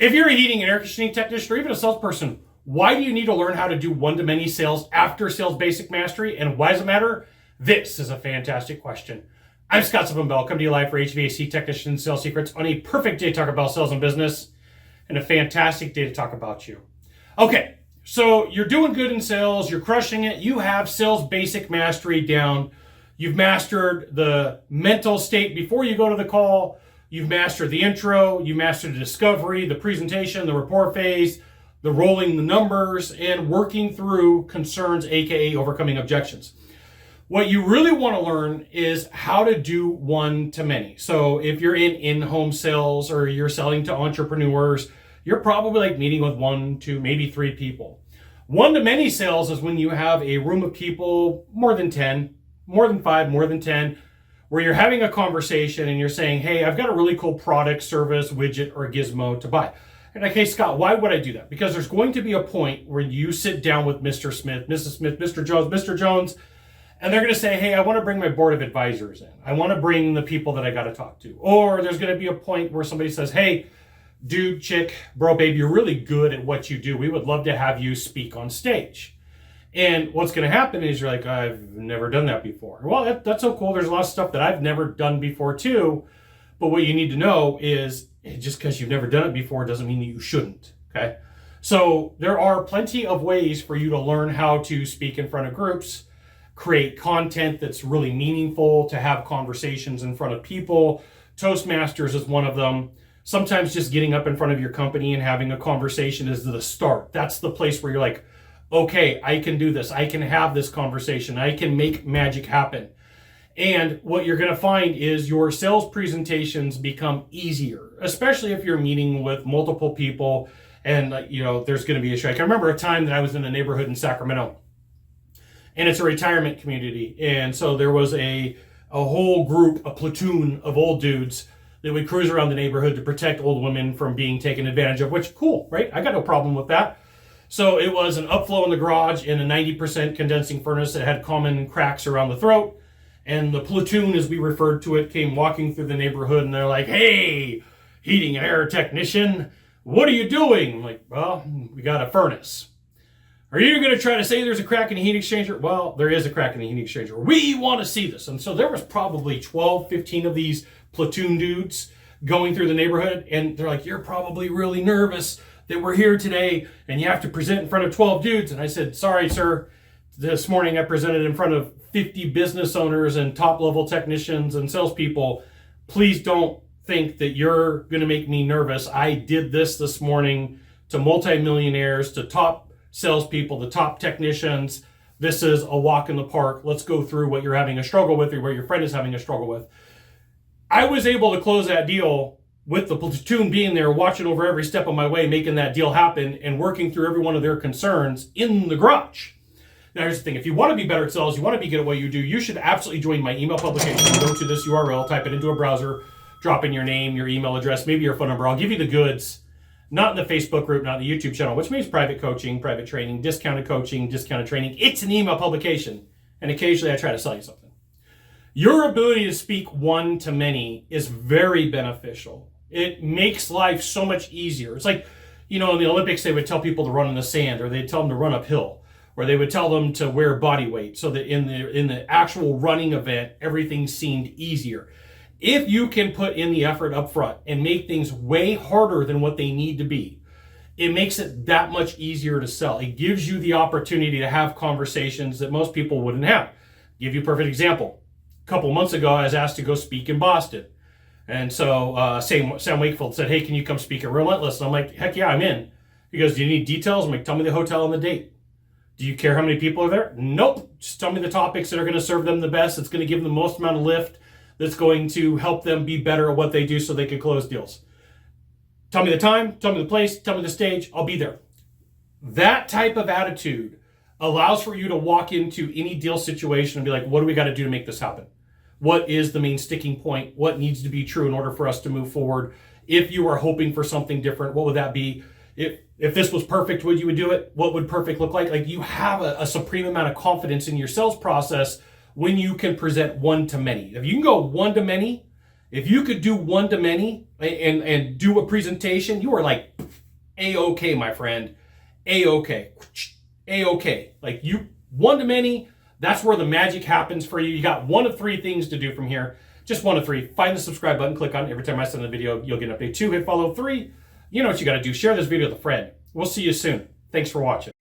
If you're a heating and air conditioning technician or even a salesperson, why do you need to learn how to do one-to-many sales after sales basic mastery? And why does it matter? This is a fantastic question. I'm Scott Bell. Come to you live for HVAC technician sales secrets on a perfect day to talk about sales and business and a fantastic day to talk about you. Okay, so you're doing good in sales. You're crushing it. You have sales basic mastery down. You've mastered the mental state before you go to the call. You've mastered the intro. You mastered the discovery, the presentation, the rapport phase, the rolling the numbers, and working through concerns, aka overcoming objections. What you really want to learn is how to do one-to-many. So if you're in-home sales or you're selling to entrepreneurs, you're probably like meeting with 1, 2, maybe 3 people. One-to-many sales is when you have a room of people, more than 10, more than 5, more than 10, where you're having a conversation and you're saying, hey, I've got a really cool product, service, widget, or gizmo to buy. And like, hey, Scott, why would I do that? Because there's going to be a point where you sit down with Mr. Smith, Mrs. Smith, Mr. Jones, and they're going to say, hey, I want to bring my board of advisors in. I want to bring the people that I got to talk to. Or there's going to be a point where somebody says, hey, dude, chick, bro, babe, you're really good at what you do. We would love to have you speak on stage. And what's going to happen is you're like, I've never done that before. Well, that's so cool. There's a lot of stuff that I've never done before too. But what you need to know is just because you've never done it before doesn't mean that you shouldn't. Okay. So there are plenty of ways for you to learn how to speak in front of groups, create content that's really meaningful, to have conversations in front of people. Toastmasters is one of them. Sometimes just getting up in front of your company and having a conversation is the start. That's the place where you're like, okay, I can do this. I can have this conversation. I can make magic happen. And what you're going to find is your sales presentations become easier, especially if you're meeting with multiple people and, there's going to be a strike. I remember a time that I was in a neighborhood in Sacramento, and it's a retirement community. And so there was a whole group, a platoon of old dudes that would cruise around the neighborhood to protect old women from being taken advantage of, which, cool, right? I got no problem with that. So it was an upflow in the garage and a 90% condensing furnace that had common cracks around the throat. And the platoon, as we referred to it, came walking through the neighborhood, and they're like, hey, heating and air technician, what are you doing? I'm like, well, we got a furnace. Are you going to try to say there's a crack in the heat exchanger? Well, there is a crack in the heat exchanger. We want to see this. And so there was probably 12, 15 of these platoon dudes going through the neighborhood, and they're like, you're probably really nervous that we're here today and you have to present in front of 12 dudes. And I said, sorry, sir. This morning I presented in front of 50 business owners and top-level technicians and salespeople. Please don't think that you're going to make me nervous. I did this morning to multimillionaires, to top salespeople, the top technicians. This is a walk in the park. Let's go through what you're having a struggle with or what your friend is having a struggle with. I was able to close that deal with the platoon being there, watching over every step of my way, making that deal happen and working through every one of their concerns in the garage. Now, here's the thing. If you want to be better at sales, you want to be good at what you do, you should absolutely join my email publication. Go to this URL, type it into a browser, drop in your name, your email address, maybe your phone number. I'll give you the goods, not in the Facebook group, not in the YouTube channel, which means private coaching, private training, discounted coaching, discounted training. It's an email publication, and occasionally I try to sell you something. Your ability to speak one-to-many is very beneficial. It makes life so much easier. It's like, in the Olympics, they would tell people to run in the sand, or they'd tell them to run uphill, or they would tell them to wear body weight so that in the actual running event, everything seemed easier. If you can put in the effort up front and make things way harder than what they need to be, it makes it that much easier to sell. It gives you the opportunity to have conversations that most people wouldn't have. I'll give you a perfect example. A couple months ago, I was asked to go speak in Boston. And so Sam Wakefield said, hey, can you come speak at Relentless? And I'm like, heck yeah, I'm in. He goes, do you need details? I'm like, tell me the hotel and the date. Do you care how many people are there? Nope. Just tell me the topics that are going to serve them the best. It's going to give them the most amount of lift. That's going to help them be better at what they do so they can close deals. Tell me the time, tell me the place, tell me the stage. I'll be there. That type of attitude allows for you to walk into any deal situation and be like, what do we got to do to make this happen? What is the main sticking point? What needs to be true in order for us to move forward? If you are hoping for something different, what would that be? If this was perfect, would you do it? What would perfect look like? Like, you have a supreme amount of confidence in your sales process when you can present one-to-many. If you can go one-to-many, if you could do one-to-many and do a presentation, you are like A-okay, my friend. A-okay. A-okay. Like you, one to many, that's where the magic happens for you. You got one of three things to do from here. Just one of three. Find the subscribe button, click on it. Every time I send a video, you'll get an update. 2, hit follow. 3, you know what you got to do. Share this video with a friend. We'll see you soon. Thanks for watching.